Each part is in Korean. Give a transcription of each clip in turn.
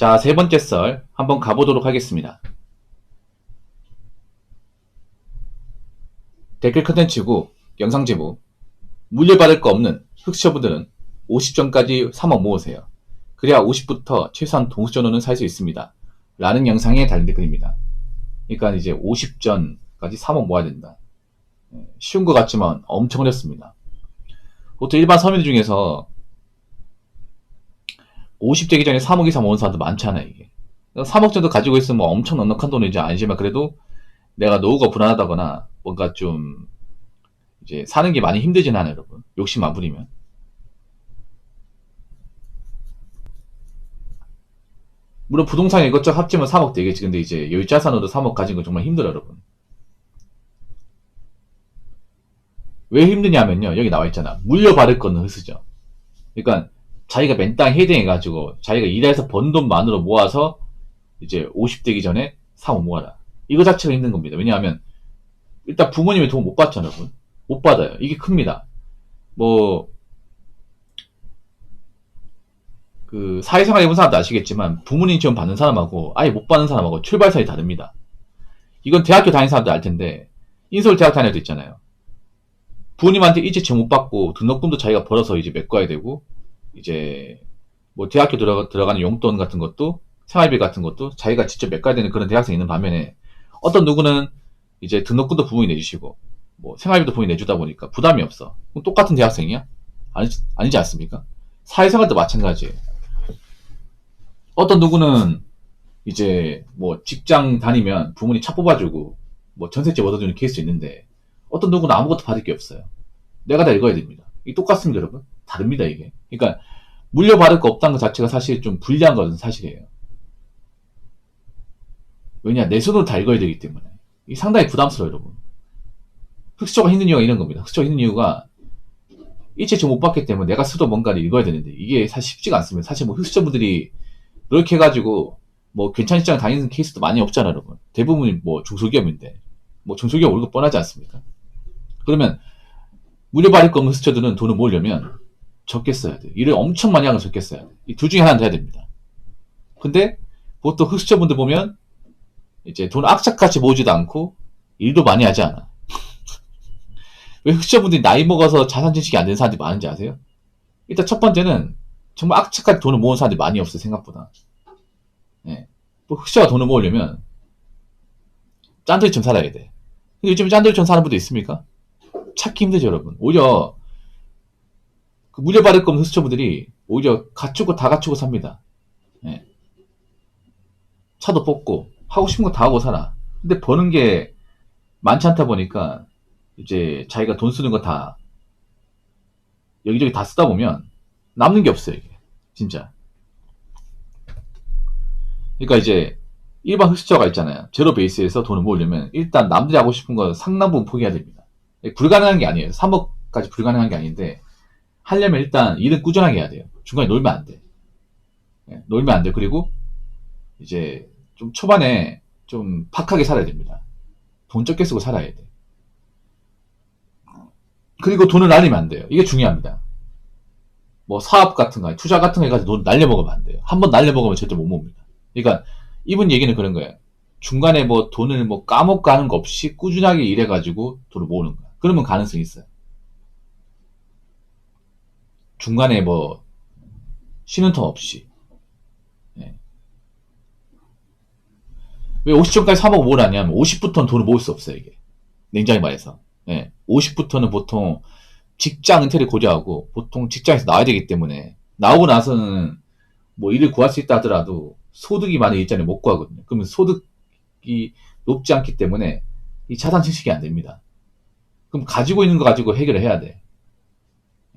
자, 세 번째 썰 한번 가보도록 하겠습니다. 댓글 컨텐츠고 영상 제목 물려받을 거 없는 흑수저분들은 50전까지 3억 모으세요. 그래야 50부터 최소한 동수전원은 살 수 있습니다. 라는 영상에 달린 댓글입니다. 그러니까 이제 50전까지 3억 모아야 된다. 쉬운 것 같지만 엄청 어렵습니다. 보통 일반 서민들 중에서 50 되기 전에 3억 이상 모은 사람도 많잖아요, 이게. 3억 정도 가지고 있으면 뭐 엄청 넉넉한 돈이지 아니지만 그래도 내가 노후가 불안하다거나 뭔가 좀 이제 사는 게 많이 힘들진 않아요, 여러분. 욕심 안 부리면. 물론 부동산에 이것저것 합치면 3억 되겠지. 근데 이제 여유자산으로 3억 가진 건 정말 힘들어요, 여러분. 왜 힘드냐면요. 여기 나와 있잖아. 물려받을 거는 흑수저. 그러니까 자기가 맨땅 헤딩해가지고 자기가 일해서 번 돈만으로 모아서 이제 50 되기 전에 3억 모아라. 이거 자체가 힘든 겁니다. 왜냐하면 일단 부모님의 도움 못 받잖아요, 여러분. 못 받아요. 이게 큽니다. 뭐 그 사회생활 해본 사람도 아시겠지만 부모님 지원 받는 사람하고 아예 못 받는 사람하고 출발선이 다릅니다. 이건 대학교 다니는 사람도 알 텐데 인서울 대학 다닐 때 있잖아요. 부모님한테 일제치 못 받고 등록금도 자기가 벌어서 이제 메꿔야 되고 이제 뭐 대학교 들어가는 용돈 같은 것도 생활비 같은 것도 자기가 직접 메꿔야 되는 그런 대학생이 있는 반면에 어떤 누구는 이제 등록금도 부모님이 내주시고 뭐 생활비도 부모님이 내주다 보니까 부담이 없어. 그럼 똑같은 대학생이야? 아니지 않습니까? 사회생활도 마찬가지예요. 어떤 누구는 이제 뭐 직장 다니면 부모님 차 뽑아주고 뭐 전셋집 얻어주는 케이스 있는데 어떤 누구는 아무것도 받을 게 없어요. 내가 다 읽어야 됩니다. 이게 똑같습니다, 여러분. 다릅니다, 이게. 그러니까 물려받을 거 없다는 것 자체가 사실 좀 불리한 것은 사실이에요. 왜냐, 내 손으로 다 읽어야 되기 때문에. 이게 상당히 부담스러워요, 여러분. 흑수저가 힘든 이유가 이런 겁니다. 흑수저가 힘든 이유가 일체치 못 받기 때문에 내가 스스로 뭔가를 읽어야 되는데 이게 사실 쉽지가 않습니다. 사실 뭐 흑수저분들이 이렇게 해가지고 뭐 괜찮은 직장 다니는 케이스도 많이 없잖아요, 여러분. 대부분이 뭐 중소기업인데 뭐 중소기업 월급 뻔하지 않습니까? 그러면 물려받을 거 없는 흑수저들은 돈을 모으려면 적게 써야 돼요. 일을 엄청 많이 하면 적게 써야 돼요. 이 둘 중에 하나는 해야 됩니다. 근데 보통 흑수저분들 보면 이제 돈을 악착같이 모으지도 않고 일도 많이 하지 않아. 왜 흑수저분들이 나이 먹어서 자산 증식이 안 되는 사람들이 많은지 아세요? 일단 첫 번째는 정말 악착같이 돈을 모은 사람들이 많이 없어요, 생각보다. 예. 뭐 흑수저가 돈을 모으려면 짠돌이처럼 살아야 돼. 근데 요즘에 짠돌이처럼 사는 분도 있습니까? 찾기 힘들죠, 여러분. 오히려 그 물려받을 거 없는 흑수저분들이 오히려 갖추고 다 갖추고 삽니다. 예. 차도 뽑고 하고 싶은 거 다 하고 살아. 근데 버는 게 많지 않다 보니까 이제 자기가 돈 쓰는 거 다 여기저기 다 쓰다 보면 남는 게 없어요, 이게. 진짜. 그러니까 이제 일반 흑수저가 있잖아요. 제로 베이스에서 돈을 모으려면 일단 남들이 하고 싶은 거 상당 부분 포기해야 됩니다. 불가능한 게 아니에요. 3억까지 불가능한 게 아닌데 하려면 일단 일은 꾸준하게 해야 돼요. 중간에 놀면 안 돼. 예, 놀면 안 돼. 그리고 이제 좀 초반에 좀 팍하게 살아야 됩니다. 돈 적게 쓰고 살아야 돼. 그리고 돈을 날리면 안 돼요. 이게 중요합니다. 뭐 사업 같은 거, 투자 같은 거 해가지고 돈 날려먹으면 안 돼요. 한번 날려먹으면 절대 못 봅니다. 그러니까 이분 얘기는 그런 거예요. 중간에 뭐 돈을 뭐 까먹고 하는 거 없이 꾸준하게 일해가지고 돈을 모으는 거야. 그러면 가능성이 있어요. 중간에 뭐 쉬는 텀 없이. 예. 왜 50점까지 3억 모으라냐면 50부터는 돈을 모을 수 없어요, 이게. 냉정히 말해서. 예. 50부터는 보통 직장 은퇴를 고려하고 보통 직장에서 나와야 되기 때문에 나오고 나서는 뭐 일을 구할 수 있다 하더라도 소득이 많은 일자리를 못 구하거든요. 그러면 소득이 높지 않기 때문에 이 자산 증식이 안 됩니다. 그럼 가지고 있는 거 가지고 해결을 해야 돼.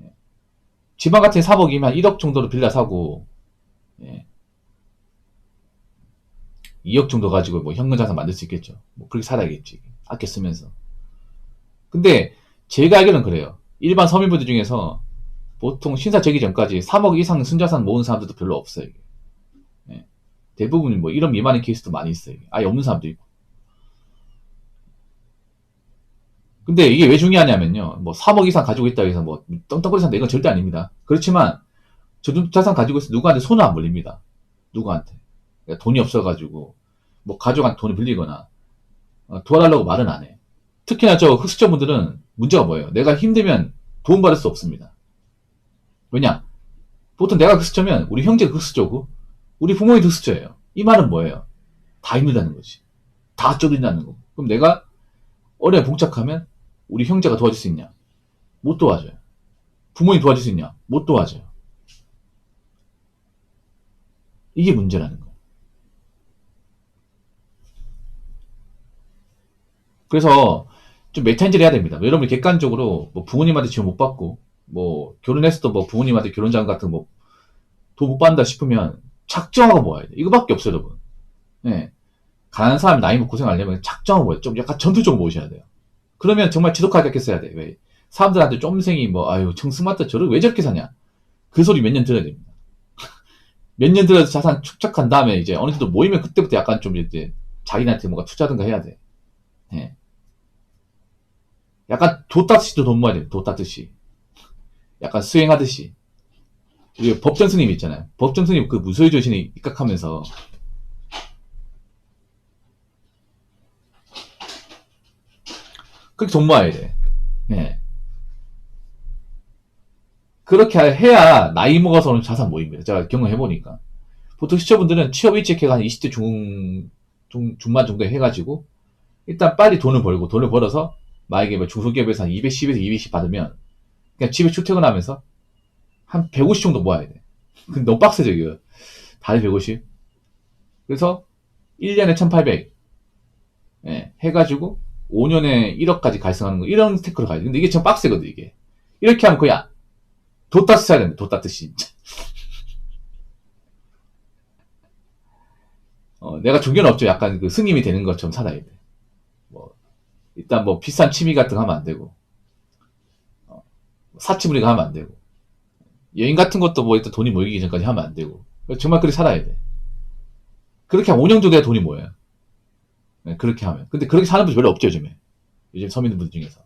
예. 지방 같은 3억이면 1억 정도로 빌라 사고, 예. 2억 정도 가지고 뭐 현금 자산 만들 수 있겠죠. 뭐 그렇게 살아야겠지. 아껴 쓰면서. 근데 제가 알기로는 그래요. 일반 서민분들 중에서 보통 신사 제기 전까지 3억 이상 순자산 모은 사람들도 별로 없어요. 이게. 예. 대부분 뭐 1억 미만의 케이스도 많이 있어요. 이게. 아예 없는 사람도 있고. 근데 이게 왜 중요하냐면요. 뭐 3억 이상 가지고 있다고 해서 뭐 떵떵거리 산다 이건 절대 아닙니다. 그렇지만 저자산 가지고 있어 누구한테 손을 안 벌립니다. 누구한테. 돈이 없어가지고 뭐 가족한테 돈을 빌리거나 도와달라고 말은 안 해. 특히나 저 흑수저분들은 문제가 뭐예요? 내가 힘들면 도움받을 수 없습니다. 왜냐? 보통 내가 흑수저면 우리 형제가 흑수저고 우리 부모님도 흑수저예요. 이 말은 뭐예요? 다 힘들다는 거지. 다 쪼든다는 거. 그럼 내가 어려에 봉착하면 우리 형제가 도와줄 수 있냐? 못 도와줘요. 부모님 도와줄 수 있냐? 못 도와줘요. 이게 문제라는 거예요. 그래서 좀 메타인지를 해야 됩니다. 여러분이 객관적으로 뭐 부모님한테 지원 못 받고 뭐 결혼했어도 뭐 부모님한테 결혼자금 같은 거 뭐 돈 못 받는다 싶으면 작정하고 모아야 돼. 이거밖에 없어요, 여러분. 네. 가난한 사람이 나이 먹고 고생하려면 작정하고 모아야 돼. 좀 약간 전투적으로 모으셔야 돼요. 그러면 정말 지독하게 써야 돼. 왜? 사람들한테 쫌생이 뭐 아유 청승맞다 저를 왜 저렇게 사냐. 그 소리 몇 년 들어야 됩니다. 몇 년 들어서 자산 축적한 다음에 이제 어느 정도 모이면 그때부터 약간 좀 이제 자기한테 뭔가 투자든가 해야 돼. 네. 약간 도 따듯이도 돈 모아야 돼. 도 따듯이. 약간 수행하듯이. 우리 법전 스님 있잖아요. 법전 스님 그 무소유 조신이 입각하면서 그렇게 돈 모아야 돼. 예. 그렇게 해야 나이 먹어서는 자산 모입니다. 제가 경험해보니까. 보통 시청자분들은 취업 일찍해가 한 20대 중반 정도 해가지고 일단 빨리 돈을 벌고 돈을 벌어서 만약에 뭐 중소기업에서 한 210에서 220 받으면 그냥 집에 출퇴근하면서 한 150 정도 모아야 돼. 근데 너무 빡세죠, 이거. 달에 150. 그래서 1년에 1800. 예, 해가지고 5년에 1억까지 갈성하는 거, 이런 스테크로 가야 돼. 근데 이게 참 빡세거든, 이게. 이렇게 하면 거의 도 따뜻이 해야 된다, 도 따뜻이. 내가 종교는 없죠. 약간 그 스님이 되는 것처럼 살아야 돼. 뭐, 일단 뭐 비싼 취미 같은 거 하면 안 되고, 사치무리가 하면 안 되고, 여행 같은 것도 뭐 일단 돈이 모이기 전까지 하면 안 되고, 정말 그렇게 살아야 돼. 그렇게 하면 5년 정도 돼야 돈이 모여요. 네, 그렇게 하면. 근데 그렇게 사는 분이 별로 없죠, 요즘에. 요즘 서민분들 중에서.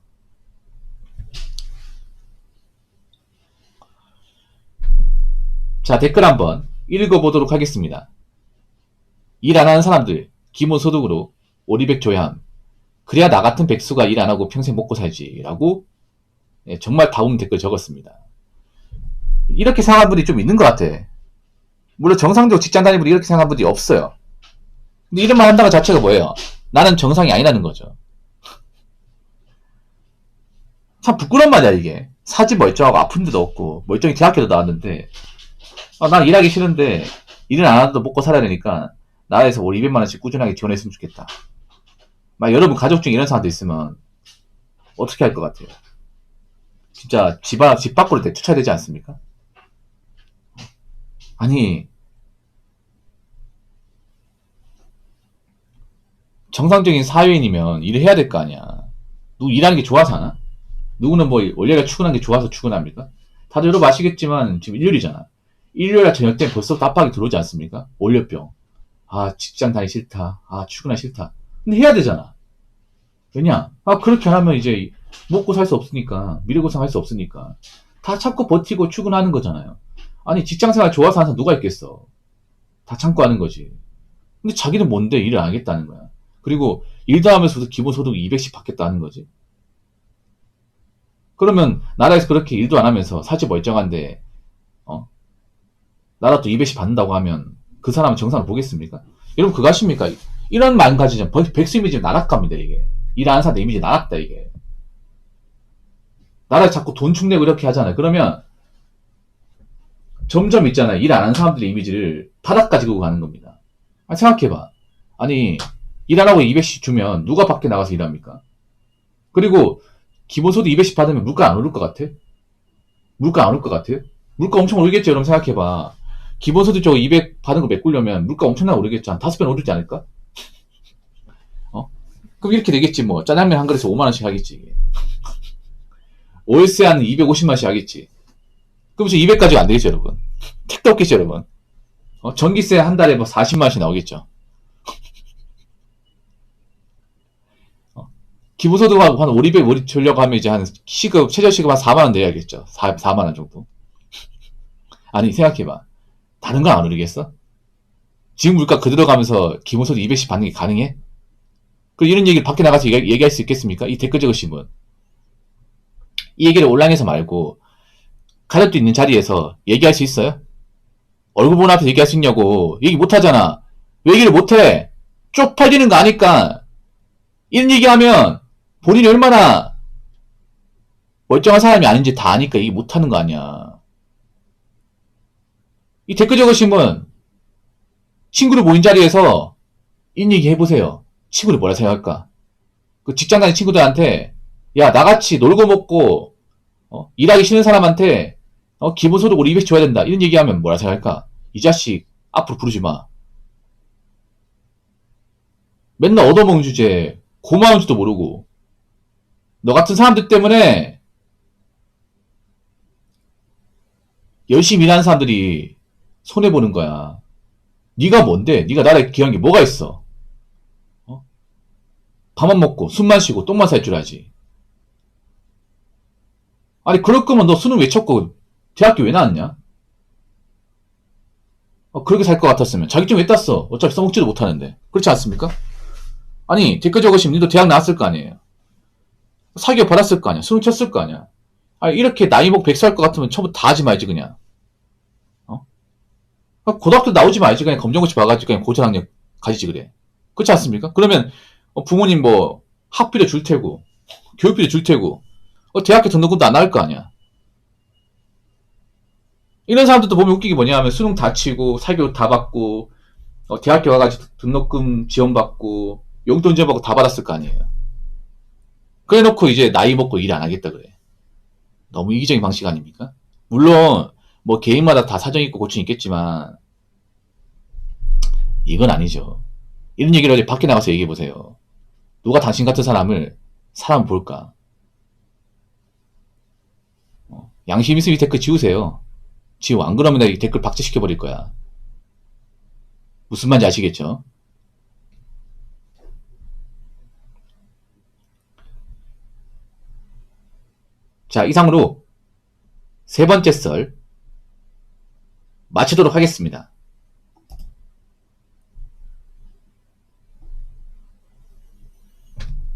자, 댓글 한번 읽어보도록 하겠습니다. 일 안 하는 사람들, 기본소득으로 5,200 줘야 함. 그래야 나 같은 백수가 일 안 하고 평생 먹고 살지. 라고 정말 다운 댓글 적었습니다. 이렇게 생각하는 분이 좀 있는 것 같아. 물론 정상적으로 직장 다니는 분이 이렇게 생각하는 분이 없어요. 근데 이런 말 한다는 자체가 뭐예요? 나는 정상이 아니라는 거죠. 참 부끄러운 말이야, 이게. 사지 멀쩡하고 아픈 데도 없고, 멀쩡히 대학교도 나왔는데, 난 일하기 싫은데, 일은 안 하도 먹고 살아야 되니까, 나라에서 월 200만원씩 꾸준하게 지원했으면 좋겠다. 막 여러분 가족 중에 이런 사람도 있으면, 어떻게 할 것 같아요? 진짜 집 밖으로 내쫓아야 되지 않습니까? 아니, 정상적인 사회인이면 일을 해야 될 거 아니야. 누구 일하는 게 좋아서 하나? 누구는 뭐 원래가 출근하는 게 좋아서 출근합니까? 다들 여러분 아시겠지만 지금 일요일이잖아. 일요일날 저녁 때 벌써부터 압박이 들어오지 않습니까? 월요병. 아, 직장 다니기 싫다. 아, 출근하기 싫다. 근데 해야 되잖아. 왜냐? 그렇게 안 하면 이제 먹고 살 수 없으니까, 미래고생 할 수 없으니까. 다 참고 버티고 출근하는 거잖아요. 아니, 직장생활 좋아서 하는 사람 누가 있겠어. 다 참고 하는 거지. 근데 자기는 뭔데 일을 안 하겠다는 거야. 그리고 일도 하면서도 기본소득 200씩 받겠다는 거지. 그러면 나라에서 그렇게 일도 안 하면서 사지 멀쩡한데 나라 또 200씩 받는다고 하면 그 사람은 정상을 보겠습니까? 여러분 그거 아십니까? 이런 마음가짐 백수 이미지 나락갑니다. 이게 일 안 하는 사람 이미지 나락다. 이게 나라에 자꾸 돈 축내고 이렇게 하잖아요. 그러면 점점 있잖아요. 일 안 하는 사람들의 이미지를 바닥까지 고 가는 겁니다. 생각해봐. 아니 일 안 하고 200씩 주면 누가 밖에 나가서 일합니까? 그리고 기본소득 200씩 받으면 물가 안 오를 것 같아? 물가 안 오를 것 같아요? 물가 엄청 오르겠죠. 여러분 생각해봐. 기본소득 저거 200 받은 거 메꾸려면 물가 엄청나게 오르겠죠. 한 5배 오르지 않을까? 그럼 이렇게 되겠지 뭐. 짜장면 한 그릇에 5만원씩 하겠지. 월세 한 250만원씩 하겠지. 그럼 저 200까지가 안 되겠죠 여러분. 택도 없겠죠 여러분. 전기세 한 달에 뭐 40만원씩 나오겠죠. 기본소득하고 한 5, 200 주려고 하면 이제 한 시급, 최저시급 한 4만원 내야겠죠. 4만원 정도. 아니, 생각해봐. 다른 건 안 오르겠어? 지금 물가 그대로 가면서 기본소득 200씩 받는 게 가능해? 그 이런 얘기를 밖에 나가서 얘기할 수 있겠습니까? 이 댓글 적으신 분. 이 얘기를 온라인에서 말고 가족도 있는 자리에서 얘기할 수 있어요? 얼굴 보는 앞에서 얘기할 수 있냐고. 얘기 못 하잖아. 왜 얘기를 못 해? 쪽팔리는 거 아니까. 이런 얘기하면 본인이 얼마나 멀쩡한 사람이 아닌지 다 아니까 얘기 못 하는 거 아니야. 이 댓글 적으신 분, 친구를 모인 자리에서 이런 얘기 해보세요. 친구를 뭐라 생각할까? 그 직장 다니는 친구들한테, 야, 나같이 놀고 먹고, 일하기 싫은 사람한테, 기본소득 우리 200 줘야 된다. 이런 얘기하면 뭐라 생각할까? 이 자식, 앞으로 부르지 마. 맨날 얻어먹는 주제에 고마운 줄도 모르고, 너 같은 사람들 때문에 열심히 일하는 사람들이 손해보는 거야. 네가 뭔데? 네가 나라에 귀한 게 뭐가 있어? 밥만 먹고 숨만 쉬고 똥만 쌀 줄 알지. 아니 그럴 거면 너 수능 왜 쳤고 대학교 왜 나왔냐? 그렇게 살 것 같았으면 자격증 왜 땄어? 어차피 써먹지도 못하는데. 그렇지 않습니까? 아니 댓글 적으시면 니도 대학 나왔을 거 아니에요. 사기업 받았을 거 아니야. 수능 쳤을 거 아니야. 아니 이렇게 나이 먹고 백수할 것 같으면 처음부터 다 하지 말지 그냥. 고등학교 나오지 말지 그냥 검정고시 봐가지고 그냥 고졸학력 가지지 그래. 그렇지 않습니까? 그러면 부모님 뭐 학비도 줄 테고 교육비도 줄 테고 대학교 등록금도 안 나올 거 아니야. 이런 사람들도 보면 웃기게 뭐냐면 수능 다 치고 사교육 다 받고 대학교 가가지고 등록금 지원받고 용돈 지원받고 다 받았을 거 아니에요. 그래 놓고 이제 나이 먹고 일 안 하겠다 그래. 너무 이기적인 방식 아닙니까? 물론 뭐 개인마다 다 사정 있고 고충 있겠지만 이건 아니죠. 이런 얘기를 어제 밖에 나가서 얘기해 보세요. 누가 당신 같은 사람을 사람 볼까? 양심 있으면 이 댓글 지우세요. 지우. 안 그러면 내가 이 댓글 박제시켜버릴 거야. 무슨 말인지 아시겠죠? 자, 이상으로 세 번째 썰 마치도록 하겠습니다.